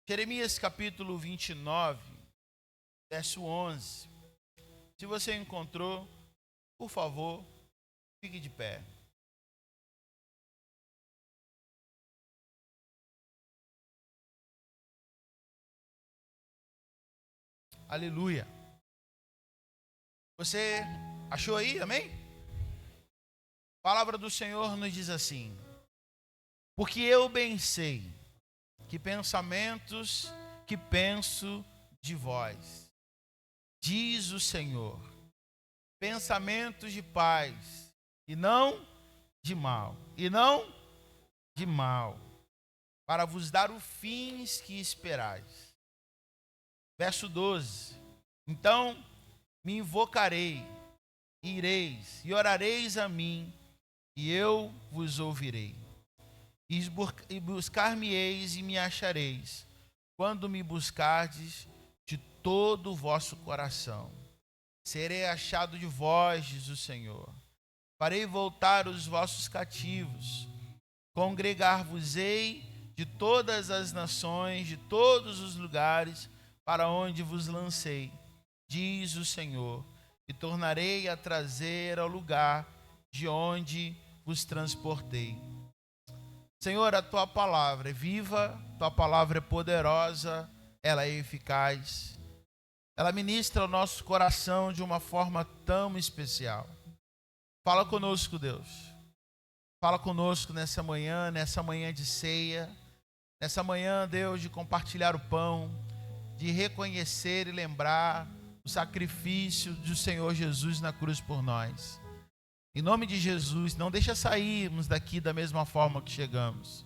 Jeremias capítulo 29, verso 11. Se você encontrou, por favor, fique de pé. Aleluia. Você achou aí, amém? A palavra do Senhor nos diz assim: porque eu bem sei que pensamentos que penso de vós, diz o Senhor, pensamentos de paz e não de mal, para vos dar o fins que esperais. Verso 12. Então me invocarei, ireis e orareis a mim, e eu vos ouvirei. E buscar-me-eis e me achareis, quando me buscardes de todo o vosso coração. Serei achado de vós, diz o Senhor. Farei voltar os vossos cativos. Congregar-vos-ei de todas as nações, de todos os lugares para onde vos lancei, diz o Senhor, e tornarei a trazer ao lugar de onde vos transportei. Senhor, a tua palavra é viva, tua palavra é poderosa, ela é eficaz. Ela ministra o nosso coração de uma forma tão especial. Fala conosco, Deus. Fala conosco nessa manhã de ceia, nessa manhã, Deus, de compartilhar o pão, de reconhecer e lembrar o sacrifício do Senhor Jesus na cruz por nós. Em nome de Jesus, não deixa sairmos daqui da mesma forma que chegamos,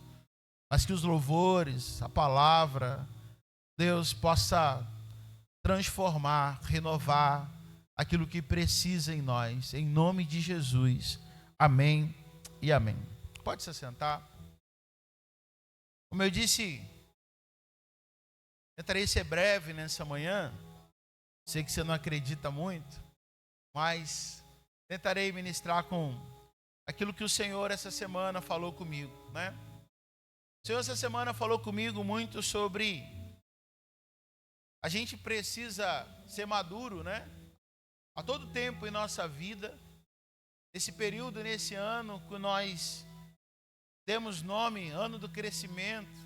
mas que os louvores, a palavra, Deus, possa transformar, renovar aquilo que precisa em nós. Em nome de Jesus. Amém e amém. Pode se sentar. Como eu disse, tentarei ser breve nessa manhã. Sei que você não acredita muito, mas tentarei ministrar com aquilo que o Senhor essa semana falou comigo, né? O Senhor essa semana falou comigo muito sobre a gente precisa ser maduro, né? A todo tempo em nossa vida, nesse período, nesse ano que nós demos nome, ano do crescimento,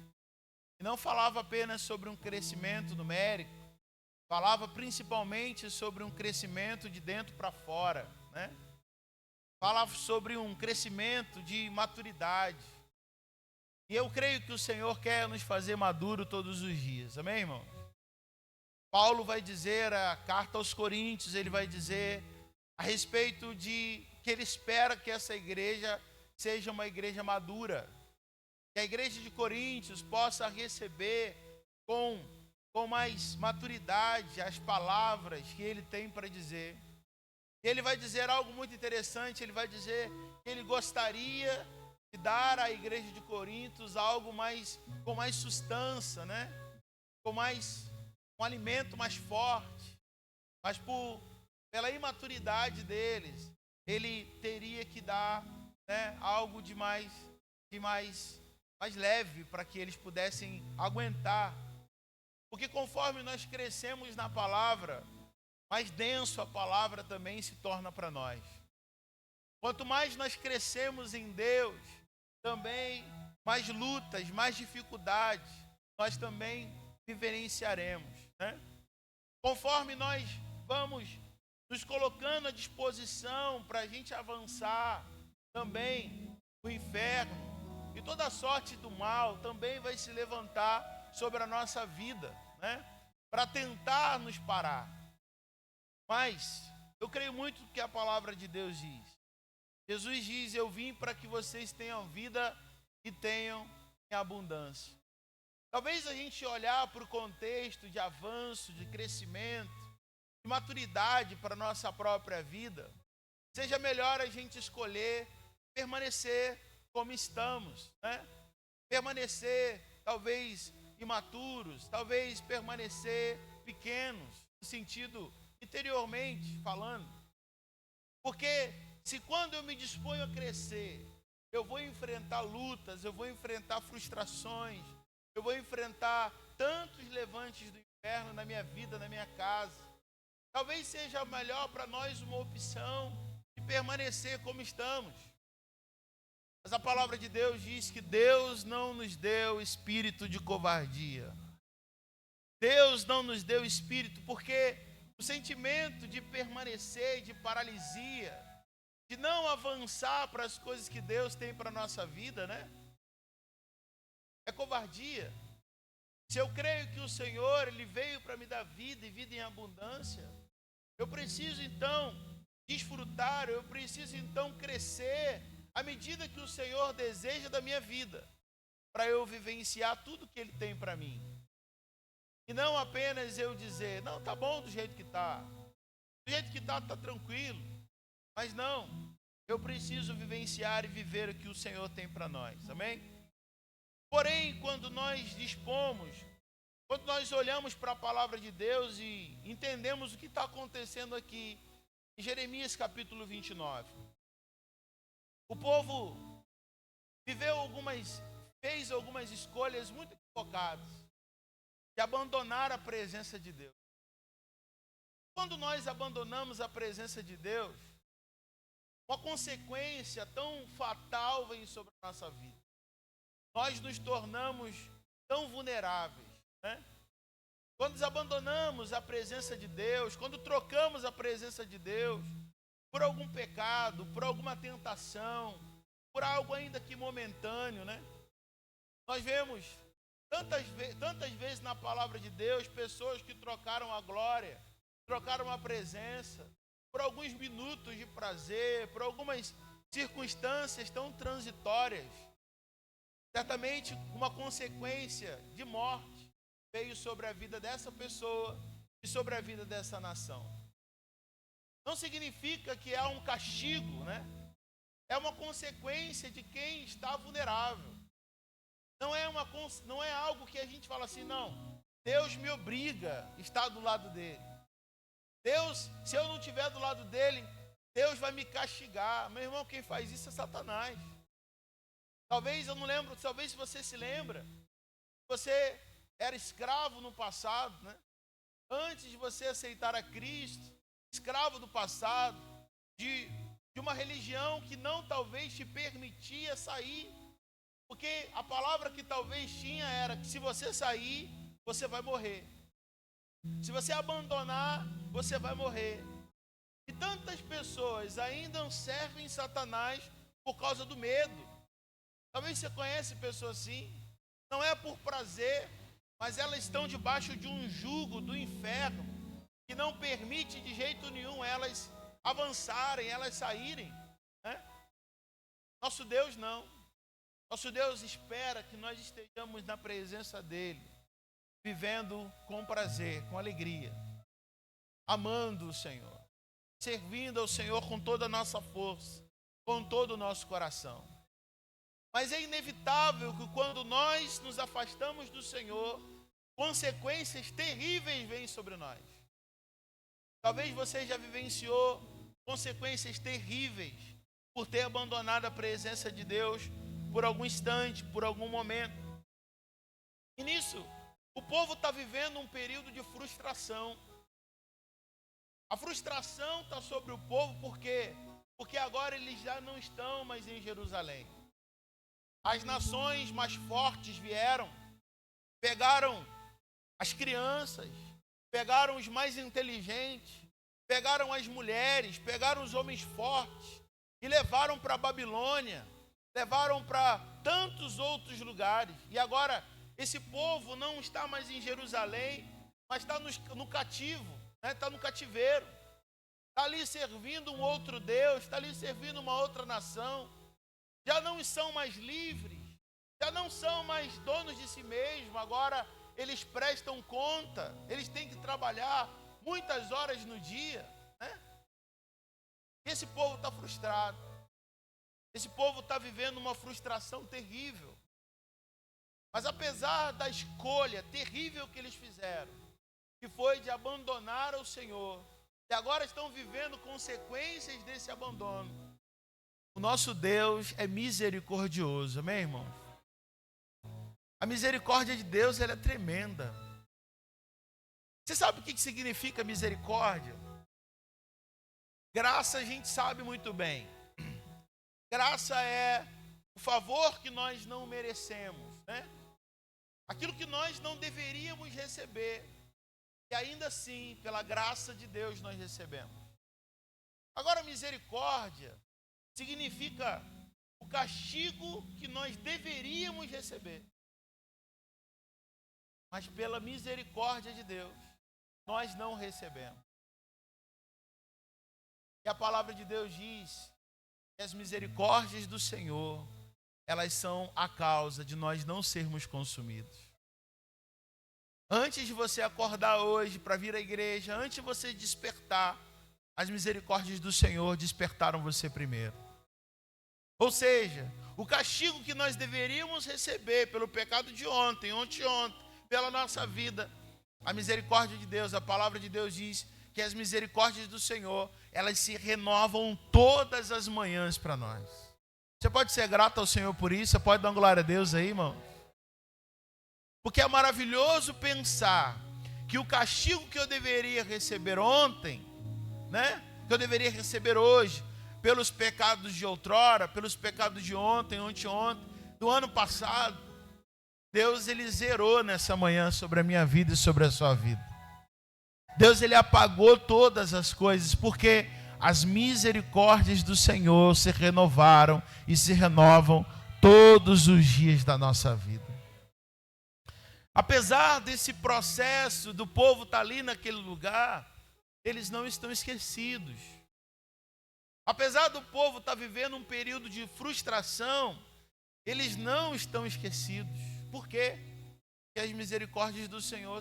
e não falava apenas sobre um crescimento numérico, falava principalmente sobre um crescimento de dentro para fora, né? Falava sobre um crescimento de maturidade. E eu creio que o Senhor quer nos fazer maduro todos os dias, amém, irmão? Paulo vai dizer, a carta aos Coríntios, ele vai dizer a respeito de que ele espera que essa igreja seja uma igreja madura, que a igreja de Coríntios possa receber com mais maturidade as palavras que ele tem para dizer. E ele vai dizer algo muito interessante, ele vai dizer que ele gostaria de dar à igreja de Coríntios algo com mais substância, né? Um alimento mais forte, mas pela imaturidade deles, ele teria que dar, né, algo de mais leve para que eles pudessem aguentar. Porque conforme nós crescemos na palavra, mais denso a palavra também se torna para nós. Quanto mais nós crescemos em Deus, também mais lutas, mais dificuldades nós também vivenciaremos, né? Conforme nós vamos nos colocando à disposição para a gente avançar, também o inferno e toda sorte do mal também vai se levantar sobre a nossa vida, né? Para tentar nos parar. Mas eu creio muito que a palavra de Deus diz. Jesus diz: eu vim para que vocês tenham vida e tenham em abundância. Talvez a gente olhar para o contexto de avanço, de crescimento, de maturidade para a nossa própria vida, seja melhor a gente escolher permanecer como estamos, né? Permanecer talvez imaturos, talvez permanecer pequenos, no sentido interiormente falando. Porque se quando eu me disponho a crescer, eu vou enfrentar lutas, eu vou enfrentar frustrações, eu vou enfrentar levantes do inferno na minha vida, na minha casa. Talvez seja melhor para nós uma opção de permanecer como estamos. Mas a palavra de Deus diz que Deus não nos deu espírito de covardia. Deus não nos deu espírito, porque o sentimento de permanecer, de paralisia, de não avançar para as coisas que Deus tem para a nossa vida, né? É covardia. Se eu creio que o Senhor, Ele veio para me dar vida e vida em abundância, eu preciso então desfrutar, eu preciso então crescer à medida que o Senhor deseja da minha vida, para eu vivenciar tudo que Ele tem para mim. E não apenas eu dizer, não, tá bom do jeito que tá. Do jeito que tá tranquilo. Mas não, eu preciso vivenciar e viver o que o Senhor tem para nós, amém? Porém, quando nós dispomos, quando nós olhamos para a palavra de Deus e entendemos o que está acontecendo aqui, em Jeremias capítulo 29, o povo fez algumas escolhas muito equivocadas, de abandonar a presença de Deus. Quando nós abandonamos a presença de Deus, uma consequência tão fatal vem sobre a nossa vida. Nós nos tornamos tão vulneráveis, né? Quando abandonamos a presença de Deus, quando trocamos a presença de Deus por algum pecado, por alguma tentação, por algo ainda que momentâneo, né? Nós vemos tantas vezes na palavra de Deus pessoas que trocaram a glória, trocaram a presença por alguns minutos de prazer, por algumas circunstâncias tão transitórias. Certamente uma consequência de morte veio sobre a vida dessa pessoa e sobre a vida dessa nação. Não significa que é um castigo, né? É uma consequência de quem está vulnerável. Não é algo que a gente fala assim, não, Deus me obriga a estar do lado dele. Deus, se eu não estiver do lado dele, Deus vai me castigar. Meu irmão, quem faz isso é Satanás. Talvez, eu não lembro, talvez se você se lembra, você era escravo no passado, né? Antes de você aceitar a Cristo, escravo do passado, de uma religião que não talvez te permitia sair. Porque a palavra que talvez tinha era que se você sair, você vai morrer. Se você abandonar, você vai morrer. E tantas pessoas ainda servem Satanás por causa do medo. Talvez você conhece pessoas assim. Não é por prazer, mas elas estão debaixo de um jugo do inferno que não permite de jeito nenhum elas avançarem, elas saírem, né? Nosso Deus não. Nosso Deus espera que nós estejamos na presença dele, vivendo com prazer, com alegria, amando o Senhor, servindo ao Senhor com toda a nossa força, com todo o nosso coração. Mas é inevitável que quando nós nos afastamos do Senhor, consequências terríveis vêm sobre nós. Talvez você já vivenciou consequências terríveis por ter abandonado a presença de Deus por algum instante, por algum momento. E nisso, o povo está vivendo um período de frustração. A frustração está sobre o povo porque agora eles já não estão mais em Jerusalém. As nações mais fortes vieram, pegaram as crianças, pegaram os mais inteligentes, pegaram as mulheres, pegaram os homens fortes e levaram para a Babilônia, levaram para tantos outros lugares. E agora esse povo não está mais em Jerusalém, mas está no cativo, né? Está no cativeiro. Está ali servindo um outro Deus, está ali servindo uma outra nação. Já não são mais livres, já não são mais donos de si mesmos. Agora eles prestam conta, eles têm que trabalhar muitas horas no dia, né? E esse povo está frustrado. Esse povo está vivendo uma frustração terrível. Mas apesar da escolha terrível que eles fizeram, que foi de abandonar o Senhor, e agora estão vivendo consequências desse abandono, o nosso Deus é misericordioso, amém, irmão? A misericórdia de Deus, ela é tremenda. Você sabe o que significa misericórdia? Graça a gente sabe muito bem. Graça é o favor que nós não merecemos, né? Aquilo que nós não deveríamos receber, e ainda assim, pela graça de Deus, nós recebemos. Agora, misericórdia significa o castigo que nós deveríamos receber. Mas pela misericórdia de Deus, nós não recebemos. E a palavra de Deus diz que as misericórdias do Senhor, elas são a causa de nós não sermos consumidos. Antes de você acordar hoje para vir à igreja, antes de você despertar, as misericórdias do Senhor despertaram você primeiro. Ou seja, o castigo que nós deveríamos receber pelo pecado de ontem, pela nossa vida, a misericórdia de Deus, a palavra de Deus diz que as misericórdias do Senhor, elas se renovam todas as manhãs para nós. Você pode ser grato ao Senhor por isso? Você pode dar glória a Deus aí, irmão? Porque é maravilhoso pensar que o castigo que eu deveria receber ontem, né? Que eu deveria receber hoje, pelos pecados de outrora, pelos pecados de ontem, do ano passado, Deus, ele zerou nessa manhã sobre a minha vida e sobre a sua vida. Deus, ele apagou todas as coisas, porque as misericórdias do Senhor se renovaram e se renovam todos os dias da nossa vida. Apesar desse processo do povo estar ali naquele lugar, eles não estão esquecidos. Apesar do povo estar vivendo um período de frustração, eles não estão esquecidos. Por quê? Porque as misericórdias do Senhor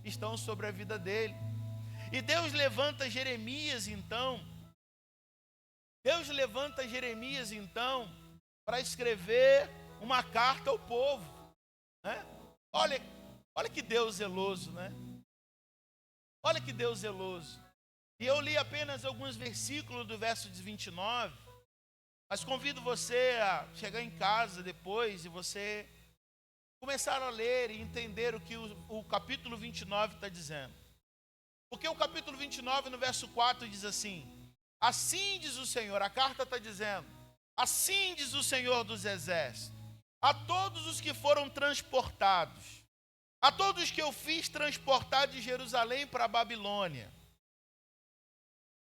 estão sobre a vida dele. E Deus levanta Jeremias então. Para escrever uma carta ao povo, né? Olha que Deus zeloso, né? Olha que Deus zeloso. E eu li apenas alguns versículos do verso 29, mas convido você a chegar em casa depois e você começar a ler e entender o que o capítulo 29 está dizendo. Porque o capítulo 29, no verso 4, diz assim: assim diz o Senhor, a carta está dizendo, assim diz o Senhor dos exércitos, a todos os que foram transportados, a todos que eu fiz transportar de Jerusalém para a Babilônia,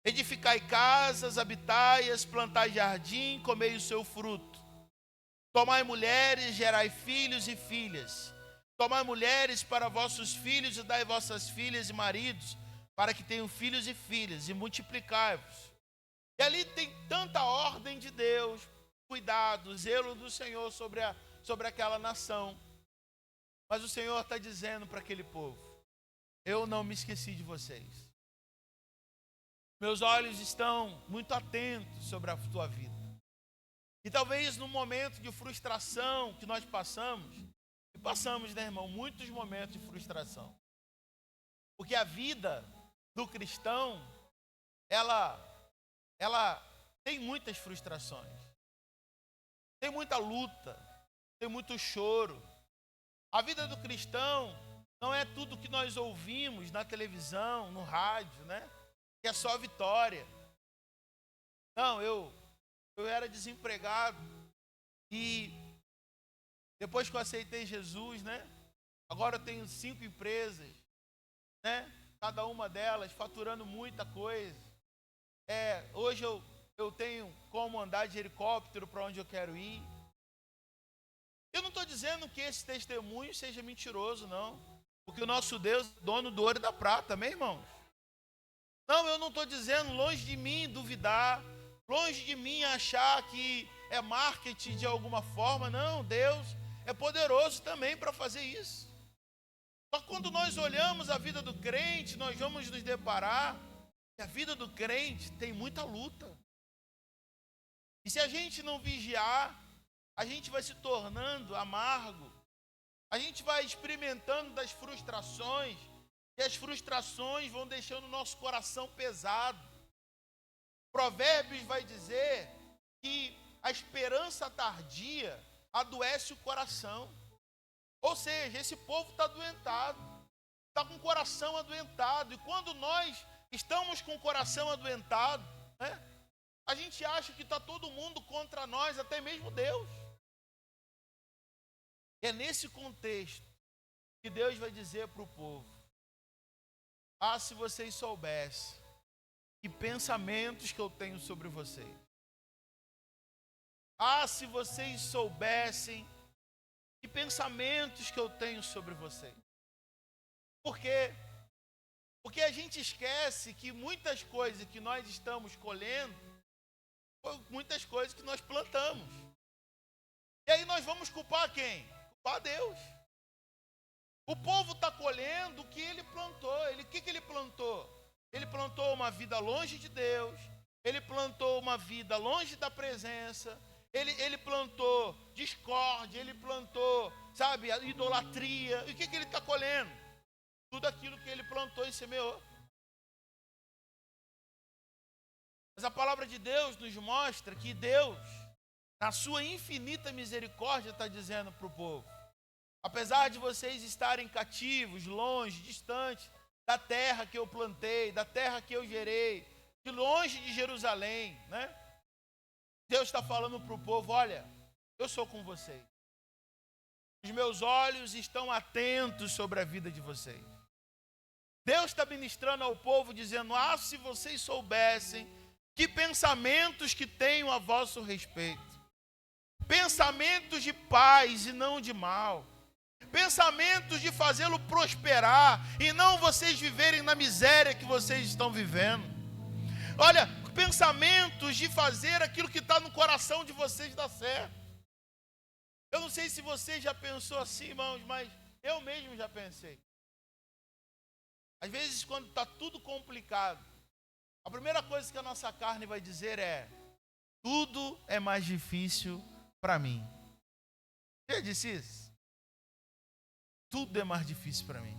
edificai casas, habitai-as, plantai jardim, comei o seu fruto. Tomai mulheres, gerai filhos e filhas. Tomai mulheres para vossos filhos e dai vossas filhas e maridos, para que tenham filhos e filhas, e multiplicai-vos. E ali tem tanta ordem de Deus, cuidado, zelo do Senhor sobre aquela nação. Mas o Senhor está dizendo para aquele povo: eu não me esqueci de vocês. Meus olhos estão muito atentos sobre a tua vida. E talvez no momento de frustração que nós passamos, né, irmão, muitos momentos de frustração. Porque a vida do cristão, ela tem muitas frustrações. Tem muita luta, tem muito choro. A vida do cristão não é tudo que nós ouvimos na televisão, no rádio, né? Que é só vitória. Não, eu era desempregado e depois que eu aceitei Jesus, né? Agora eu tenho 5 empresas, né? Cada uma delas faturando muita coisa. Hoje eu tenho como andar de helicóptero para onde eu quero ir. Eu não estou dizendo que esse testemunho seja mentiroso, não. Porque o nosso Deus é dono do ouro e da prata, amém, irmãos? Não, eu não estou dizendo, longe de mim duvidar, longe de mim achar que é marketing de alguma forma. Não, Deus é poderoso também para fazer isso. Só que quando nós olhamos a vida do crente, nós vamos nos deparar que a vida do crente tem muita luta. E se a gente não vigiar, a gente vai se tornando amargo. A gente vai experimentando das frustrações, e as frustrações vão deixando o nosso coração pesado. Provérbios vai dizer que a esperança tardia adoece o coração. Ou seja, esse povo está adoentado, está com o coração adoentado. E quando nós estamos com o coração adoentado, né, a gente acha que está todo mundo contra nós, até mesmo Deus. E é nesse contexto que Deus vai dizer para o povo: ah, se vocês soubessem que pensamentos que eu tenho sobre vocês. Ah, se vocês soubessem que pensamentos que eu tenho sobre vocês. Por quê? Porque a gente esquece que muitas coisas que nós estamos colhendo, muitas coisas que nós plantamos. E aí nós vamos culpar quem? Culpar Deus. O povo está colhendo o que ele plantou. O que ele plantou? Ele plantou uma vida longe de Deus. Ele plantou uma vida longe da presença. Ele plantou discórdia. Ele plantou, sabe, a idolatria. E o que ele está colhendo? Tudo aquilo que ele plantou e semeou. Mas a palavra de Deus nos mostra que Deus, na sua infinita misericórdia, está dizendo para o povo: apesar de vocês estarem cativos, longe, distantes da terra que eu plantei, da terra que eu gerei, de longe de Jerusalém, né? Deus está falando para o povo: olha, eu sou com vocês. Os meus olhos estão atentos sobre a vida de vocês. Deus está ministrando ao povo dizendo: ah, se vocês soubessem que pensamentos que tenho a vosso respeito. Pensamentos de paz e não de mal. Pensamentos de fazê-lo prosperar e não vocês viverem na miséria que vocês estão vivendo. Olha, pensamentos de fazer aquilo que está no coração de vocês dar certo. Eu não sei se você já pensou assim, irmãos, mas eu mesmo já pensei. Às vezes, quando está tudo complicado, a primeira coisa que a nossa carne vai dizer é: tudo é mais difícil para mim. Você disse isso? Tudo é mais difícil para mim.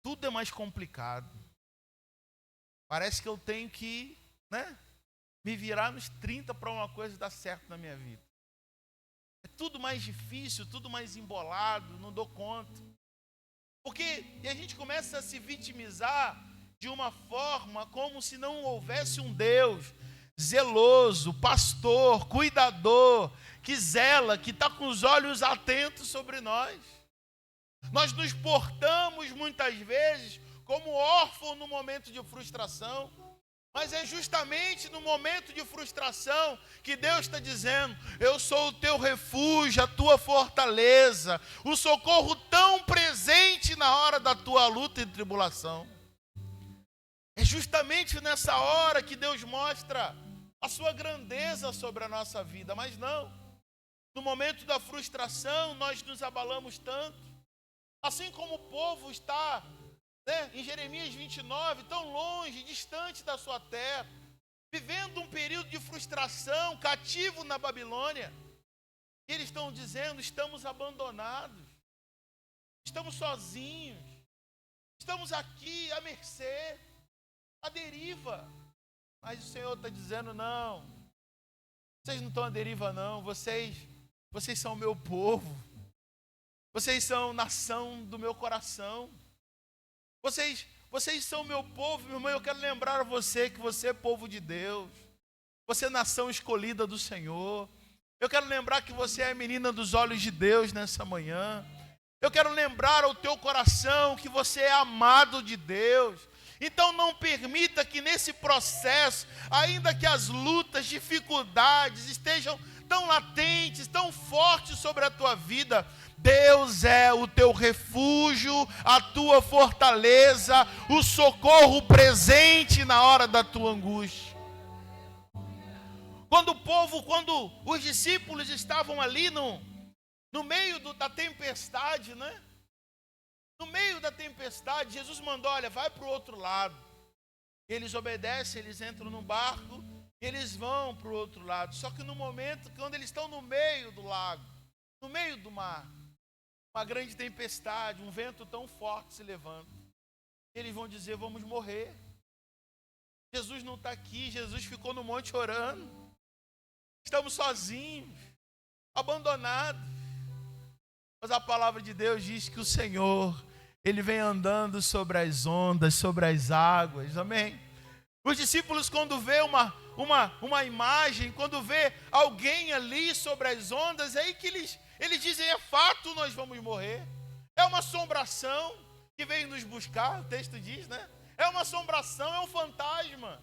Tudo é mais complicado. Parece que eu tenho que, né, me virar nos 30 para uma coisa dar certo na minha vida. É tudo mais difícil, tudo mais embolado, não dou conta. E a gente começa a se vitimizar de uma forma como se não houvesse um Deus zeloso, pastor, cuidador, que zela, que está com os olhos atentos sobre nós. Nós nos portamos muitas vezes como órfãos no momento de frustração. Mas é justamente no momento de frustração que Deus está dizendo: eu sou o teu refúgio, a tua fortaleza, o socorro tão presente na hora da tua luta e tribulação. É justamente nessa hora que Deus mostra a sua grandeza sobre a nossa vida. Mas não, no momento da frustração nós nos abalamos tanto. Assim como o povo está, em Jeremias 29, tão longe, distante da sua terra, vivendo um período de frustração, cativo na Babilônia. E eles estão dizendo: estamos abandonados, estamos sozinhos, estamos aqui à mercê, à deriva. Mas o Senhor está dizendo: não, vocês não estão à deriva não, vocês são meu povo, vocês são nação do meu coração. Vocês são meu povo, meu irmão. Eu quero lembrar a você que você é povo de Deus. Você é nação escolhida do Senhor. Eu quero lembrar que você é a menina dos olhos de Deus nessa manhã. Eu quero lembrar ao teu coração que você é amado de Deus. Então não permita que nesse processo, ainda que as lutas, dificuldades estejam tão latentes, tão fortes sobre a tua vida, Deus é o teu refúgio, a tua fortaleza, o socorro presente na hora da tua angústia. Quando os discípulos estavam ali no meio da tempestade, né? No meio da tempestade, Jesus mandou: olha, vai para o outro lado. Eles obedecem, eles entram no barco, eles vão para o outro lado. Só que no momento, quando eles estão no meio do lago, no meio do mar, uma grande tempestade, um vento tão forte se levanta. Eles vão dizer: vamos morrer. Jesus não está aqui, Jesus ficou no monte orando. Estamos sozinhos, abandonados. Mas a palavra de Deus diz que o Senhor, Ele vem andando sobre as ondas, sobre as águas, amém? Os discípulos, quando vê uma imagem, quando vê alguém ali sobre as ondas, é aí que eles dizem, é fato, nós vamos morrer. É uma assombração que veio nos buscar, o texto diz, né? É uma assombração, é um fantasma.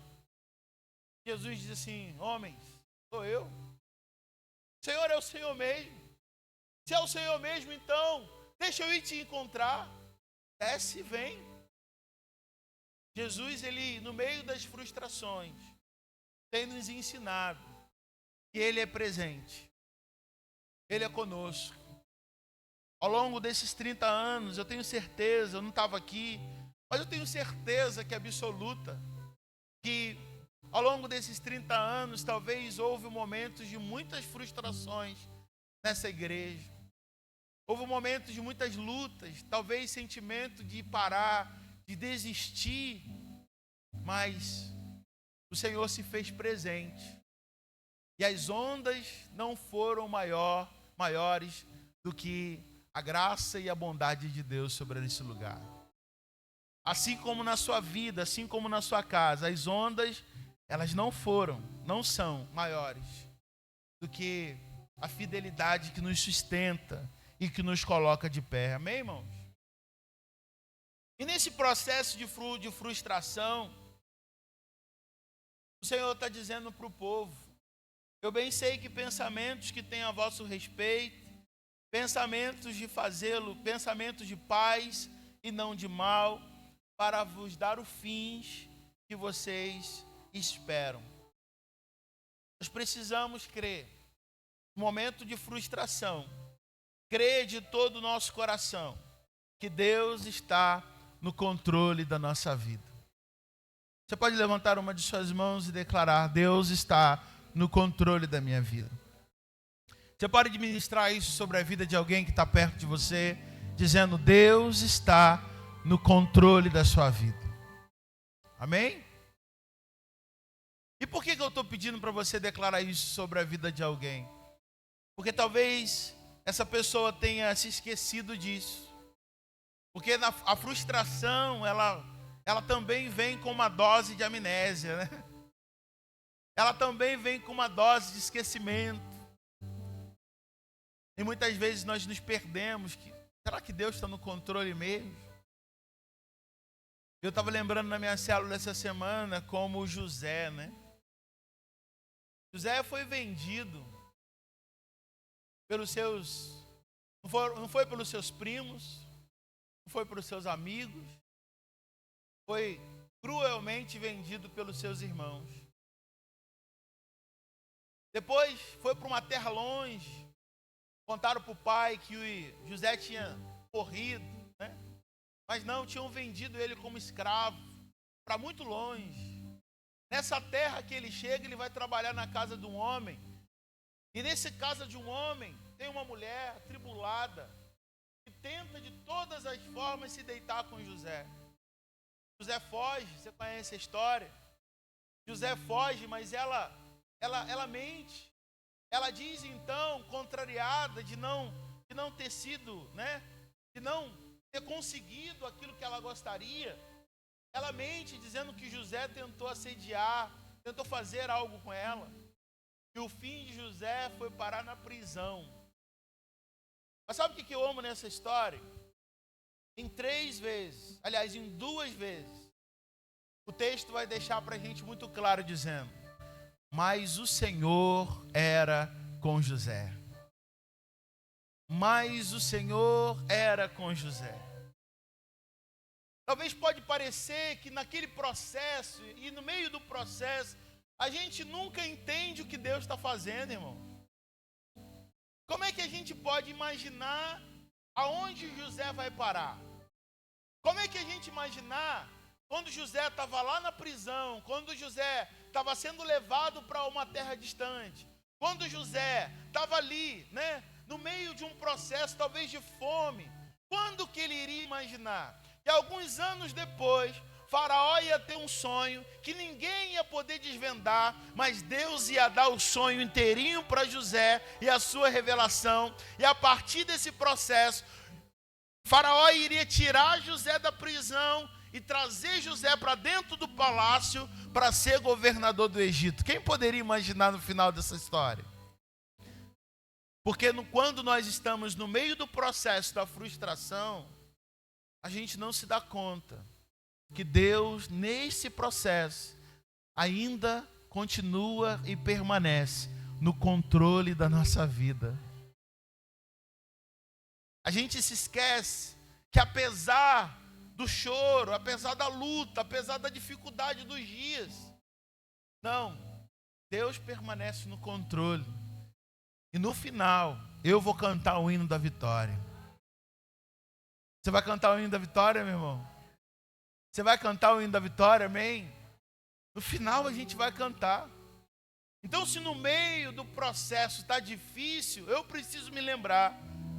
Jesus diz assim, homens, sou eu. O Senhor é o Senhor mesmo. Se é o Senhor mesmo, então, deixa eu ir te encontrar. Desce e vem. Jesus, ele, no meio das frustrações, tem nos ensinado que Ele é presente. Ele é conosco. Ao longo desses 30 anos, eu tenho certeza, eu não estava aqui, mas eu tenho certeza que é absoluta, que ao longo desses 30 anos, talvez houve momentos de muitas frustrações nessa igreja. Houve momentos de muitas lutas, talvez sentimento de parar, de desistir, mas o Senhor se fez presente. E as ondas não foram maiores do que a graça e a bondade de Deus sobre esse lugar. Assim como na sua vida, assim como na sua casa, as ondas, elas não são maiores do que a fidelidade que nos sustenta e que nos coloca de pé. Amém, irmãos? E nesse processo de frustração, o Senhor está dizendo para o povo, eu bem sei que pensamentos que têm a vosso respeito, pensamentos de fazê-lo, pensamentos de paz e não de mal, para vos dar o fins que vocês esperam. Nós precisamos crer, no momento de frustração, crer de todo o nosso coração, que Deus está no controle da nossa vida. Você pode levantar uma de suas mãos e declarar, Deus está no controle da minha vida. Você pode administrar isso sobre a vida de alguém que está perto de você, dizendo, Deus está no controle da sua vida. Amém? E por que eu estou pedindo para você declarar isso sobre a vida de alguém? Porque talvez essa pessoa tenha se esquecido disso. Porque a frustração, ela também vem com uma dose de amnésia, né? Ela também vem com uma dose de esquecimento. E muitas vezes nós nos perdemos. Será que Deus está no controle mesmo? Eu estava lembrando na minha célula essa semana como José, né? José foi vendido pelos seus... Não foi pelos seus primos, não foi pelos seus amigos, foi cruelmente vendido pelos seus irmãos. Depois foi para uma terra longe, contaram para o pai que o José tinha corrido, né? Mas não, tinham vendido ele como escravo, para muito longe. Nessa terra que ele chega, ele vai trabalhar na casa de um homem, e nessa casa de um homem, tem uma mulher atribulada, que tenta de todas as formas se deitar com José. José foge, você conhece a história. José foge, mas ela mente. Ela diz então, contrariada de não ter sido, né? De não ter conseguido aquilo que ela gostaria. Ela mente dizendo que José tentou assediar, tentou fazer algo com ela. E o fim de José foi parar na prisão. Mas sabe o que eu amo nessa história? Em 3 vezes, aliás, em 2 vezes, o texto vai deixar para a gente muito claro dizendo, mas o Senhor era com José. Mas o Senhor era com José. Talvez pode parecer que naquele processo, e no meio do processo, a gente nunca entende o que Deus está fazendo, irmão. Como é que a gente pode imaginar aonde José vai parar? Como é que a gente imaginar quando José estava lá na prisão, quando José estava sendo levado para uma terra distante, quando José estava ali, né, no meio de um processo talvez de fome, quando que ele iria imaginar que alguns anos depois Faraó ia ter um sonho que ninguém ia poder desvendar, mas Deus ia dar o sonho inteirinho para José e a sua revelação. E a partir desse processo, Faraó iria tirar José da prisão e trazer José para dentro do palácio para ser governador do Egito. Quem poderia imaginar no final dessa história? Porque quando nós estamos no meio do processo da frustração, a gente não se dá conta que Deus, nesse processo, ainda continua e permanece no controle da nossa vida. A gente se esquece que apesar do choro, apesar da luta, apesar da dificuldade dos dias, não, Deus permanece no controle. E no final, eu vou cantar o hino da vitória. Você vai cantar o hino da vitória, meu irmão? Você vai cantar o hino da vitória, amém? No final a gente vai cantar. Então, se no meio do processo está difícil, eu preciso me lembrar: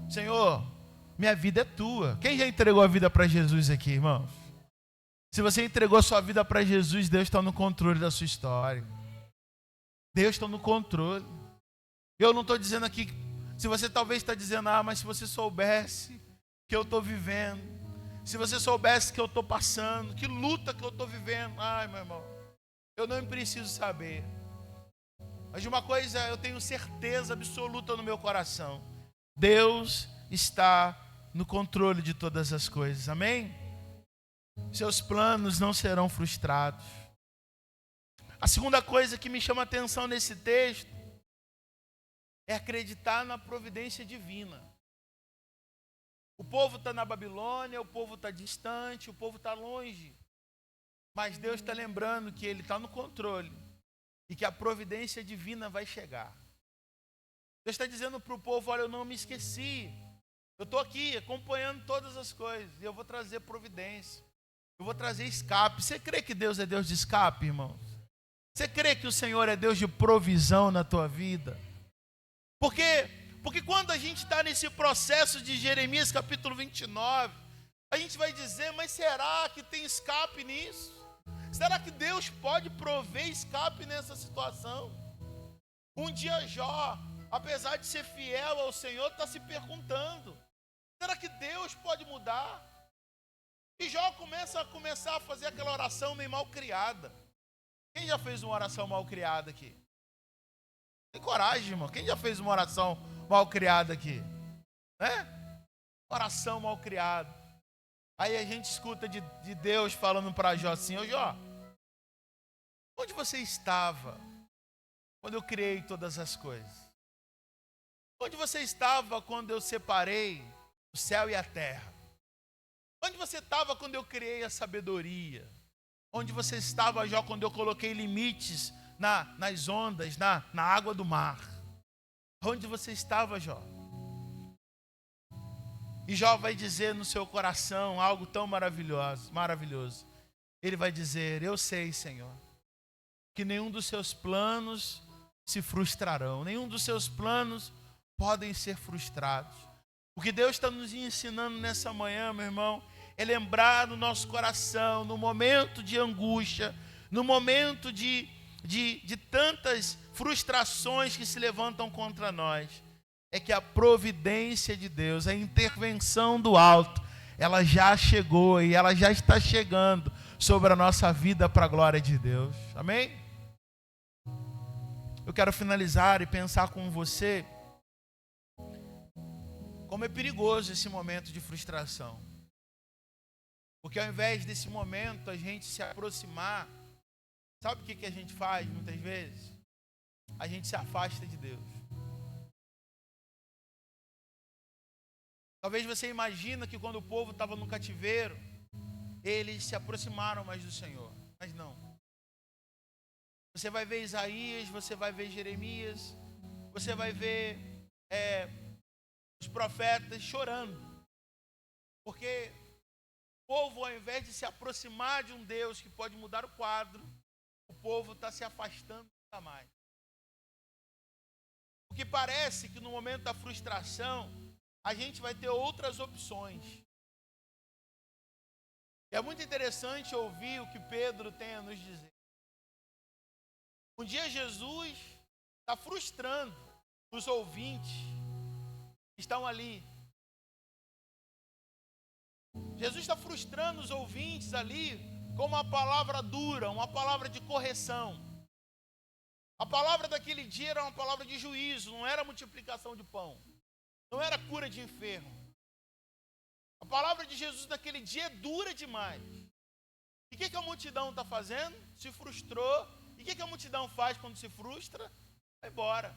Senhor, minha vida é tua. Quem já entregou a vida para Jesus aqui, irmãos? Se você entregou a sua vida para Jesus, Deus está no controle da sua história. Deus está no controle. Eu não estou dizendo aqui, se você talvez está dizendo, mas se você soubesse que eu estou vivendo, se você soubesse que eu estou passando, que luta que eu estou vivendo, meu irmão, eu não preciso saber. Mas de uma coisa eu tenho certeza absoluta no meu coração: Deus está no controle de todas as coisas, amém? Seus planos não serão frustrados. A segunda coisa que me chama a atenção nesse texto é acreditar na providência divina. O povo está na Babilônia, o povo está distante, o povo está longe. Mas Deus está lembrando que Ele está no controle e que a providência divina vai chegar. Deus está dizendo para o povo: olha, eu não me esqueci. Eu estou aqui acompanhando todas as coisas e eu vou trazer providência. Eu vou trazer escape. Você crê que Deus é Deus de escape, irmãos? Você crê que o Senhor é Deus de provisão na tua vida? Porque quando a gente está nesse processo de Jeremias capítulo 29, a gente vai dizer: mas será que tem escape nisso? Será que Deus pode prover escape nessa situação? Um dia Jó, apesar de ser fiel ao Senhor, está se perguntando: será que Deus pode mudar? E Jó começa a fazer aquela oração meio mal criada. Quem já fez uma oração mal criada aqui? Tem coragem, irmão. Quem já fez uma oração mal criada aqui? Oração mal criada. Aí a gente escuta de Deus falando para Jó assim: ô Jó, onde você estava quando eu criei todas as coisas? Onde você estava quando eu separei o céu e a terra? Onde você estava quando eu criei a sabedoria? Onde você estava, Jó, quando eu coloquei limites nas ondas, na água do mar? Onde você estava, Jó? E Jó vai dizer no seu coração algo tão maravilhoso. Ele vai dizer: eu sei, Senhor, que nenhum dos seus planos se frustrarão. Nenhum dos seus planos podem ser frustrados. O que Deus está nos ensinando nessa manhã, meu irmão, é lembrar no nosso coração, no momento de angústia, no momento de tantas frustrações que se levantam contra nós, é que a providência de Deus, a intervenção do alto, ela já chegou e ela já está chegando sobre a nossa vida para a glória de Deus. Amém? Eu quero finalizar e pensar com você como é perigoso esse momento de frustração. Porque ao invés desse momento a gente se aproximar, sabe o que a gente faz muitas vezes? A gente se afasta de Deus. Talvez você imagina que quando o povo estava no cativeiro, eles se aproximaram mais do Senhor, mas não. Você vai ver Isaías, você vai ver Jeremias, você vai ver os profetas chorando, porque o povo, ao invés de se aproximar de um Deus que pode mudar o quadro, o povo está se afastando ainda mais. Porque parece que no momento da frustração, a gente vai ter outras opções. E É muito interessante ouvir o que Pedro tem a nos dizer. Um dia Jesus está frustrando os ouvintes que estão ali. Jesus está frustrando os ouvintes ali com uma palavra dura, uma palavra de correção. A palavra daquele dia era uma palavra de juízo, não era multiplicação de pão, não era cura de enfermo. A palavra de Jesus naquele dia é dura demais. E o que a multidão está fazendo? Se frustrou. E o que a multidão faz quando se frustra? Vai embora.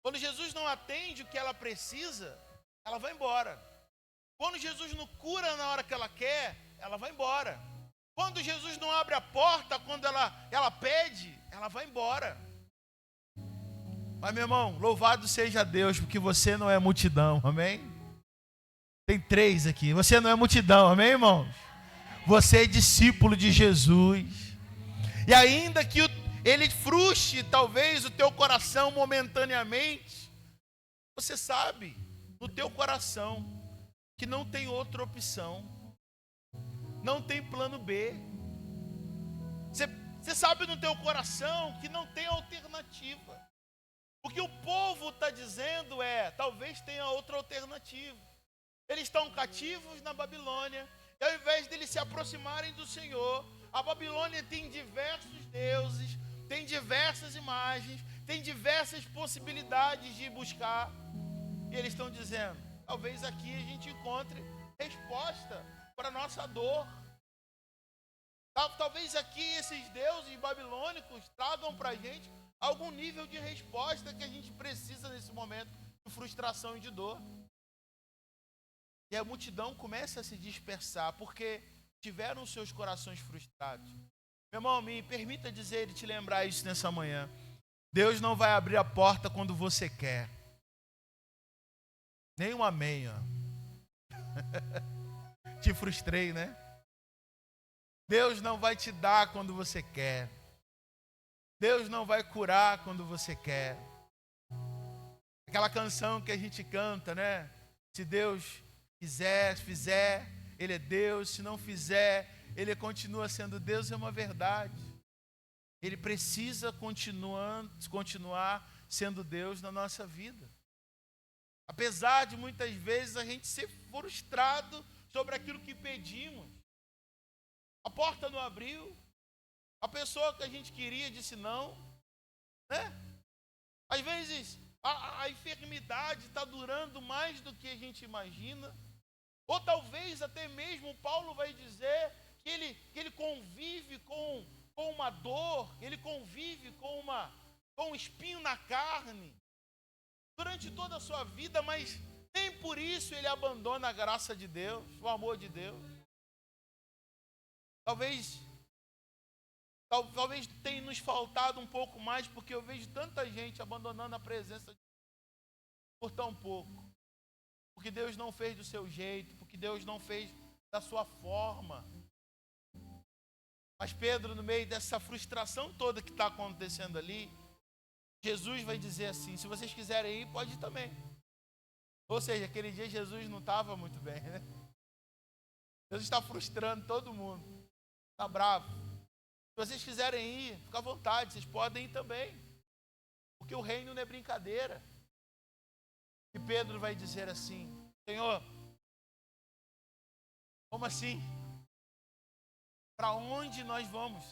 Quando Jesus não atende o que ela precisa, ela vai embora. Quando Jesus não cura na hora que ela quer, ela vai embora. Quando Jesus não abre a porta, quando ela pede, ela vai embora. Mas, meu irmão, louvado seja Deus, porque você não é multidão, amém? Tem 3 aqui. Você não é multidão, amém, irmãos? Você é discípulo de Jesus. E ainda que ele frustre talvez o teu coração momentaneamente, você sabe no teu coração que não tem outra opção, não tem plano B. Você sabe no teu coração que não tem alternativa. O que o povo está dizendo talvez tenha outra alternativa. Eles estão cativos na Babilônia, e ao invés de eles se aproximarem do Senhor, a Babilônia tem diversos deuses, tem diversas imagens, tem diversas possibilidades de buscar. E eles estão dizendo, talvez aqui a gente encontre resposta para a nossa dor. Talvez aqui esses deuses babilônicos tragam para a gente algum nível de resposta que a gente precisa nesse momento de frustração e de dor. E a multidão começa a se dispersar, porque tiveram seus corações frustrados. Meu irmão, me permita dizer e te lembrar isso nessa manhã. Deus não vai abrir a porta quando você quer. Nem um amém, ó. Te frustrei, né? Deus não vai te dar quando você quer. Deus não vai curar quando você quer. Aquela canção que a gente canta, né? Se Deus fizer, Ele é Deus. Se não fizer, Ele continua sendo Deus. É uma verdade. Ele precisa continuar sendo Deus na nossa vida. Apesar de muitas vezes a gente ser frustrado sobre aquilo que pedimos. A porta não abriu. A pessoa que a gente queria disse não. Né? Às vezes a enfermidade está durando mais do que a gente imagina. Ou talvez até mesmo Paulo vai dizer que ele convive com uma dor, ele convive com um espinho na carne durante toda a sua vida, mas nem por isso ele abandona a graça de Deus, o amor de Deus. Talvez tenha nos faltado um pouco mais, porque eu vejo tanta gente abandonando a presença de Deus por tão pouco. Porque Deus não fez do seu jeito, porque Deus não fez da sua forma. Mas Pedro, no meio dessa frustração toda que está acontecendo ali, Jesus vai dizer assim, se vocês quiserem ir, pode ir também. Ou seja, aquele dia Jesus não estava muito bem, né? Jesus está frustrando todo mundo. Está bravo. Se vocês quiserem ir, fica à vontade, vocês podem ir também. Porque o reino não é brincadeira. E Pedro vai dizer assim, Senhor, como assim? Para onde nós vamos?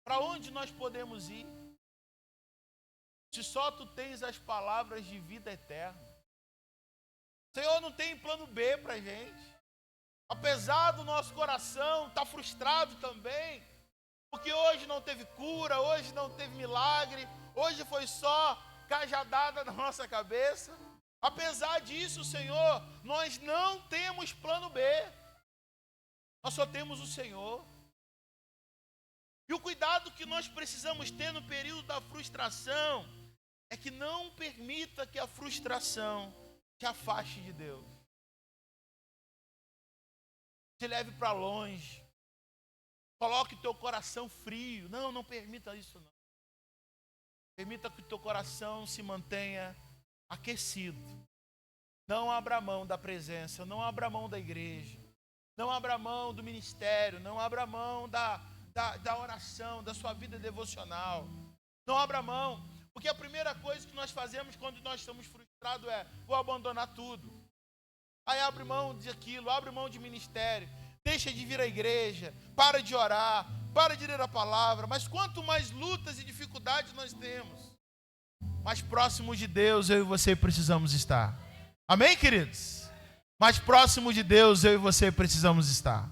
Para onde nós podemos ir? Se só tu tens as palavras de vida eterna. Senhor, não tem plano B para a gente. Apesar do nosso coração estar frustrado também, porque hoje não teve cura, hoje não teve milagre, hoje foi só cajadada na nossa cabeça. Apesar disso, Senhor, nós não temos plano B. Nós só temos o Senhor. E o cuidado que nós precisamos ter no período da frustração é que não permita que a frustração te afaste de Deus. Te leve para longe. Coloque o teu coração frio. Não permita isso não. Permita que o teu coração se mantenha aquecido. Não abra mão da presença, não abra mão da igreja, não abra mão do ministério, não abra mão da oração, da sua vida devocional. Não abra mão, porque a primeira coisa que nós fazemos quando nós estamos frustrados é: vou abandonar tudo. Aí abre mão daquilo, abre mão de ministério, deixa de vir à igreja, para de orar, para de ler a palavra. Mas quanto mais lutas e dificuldades nós temos, mais próximos de Deus eu e você precisamos estar. Amém, queridos? Mais próximo de Deus eu e você precisamos estar.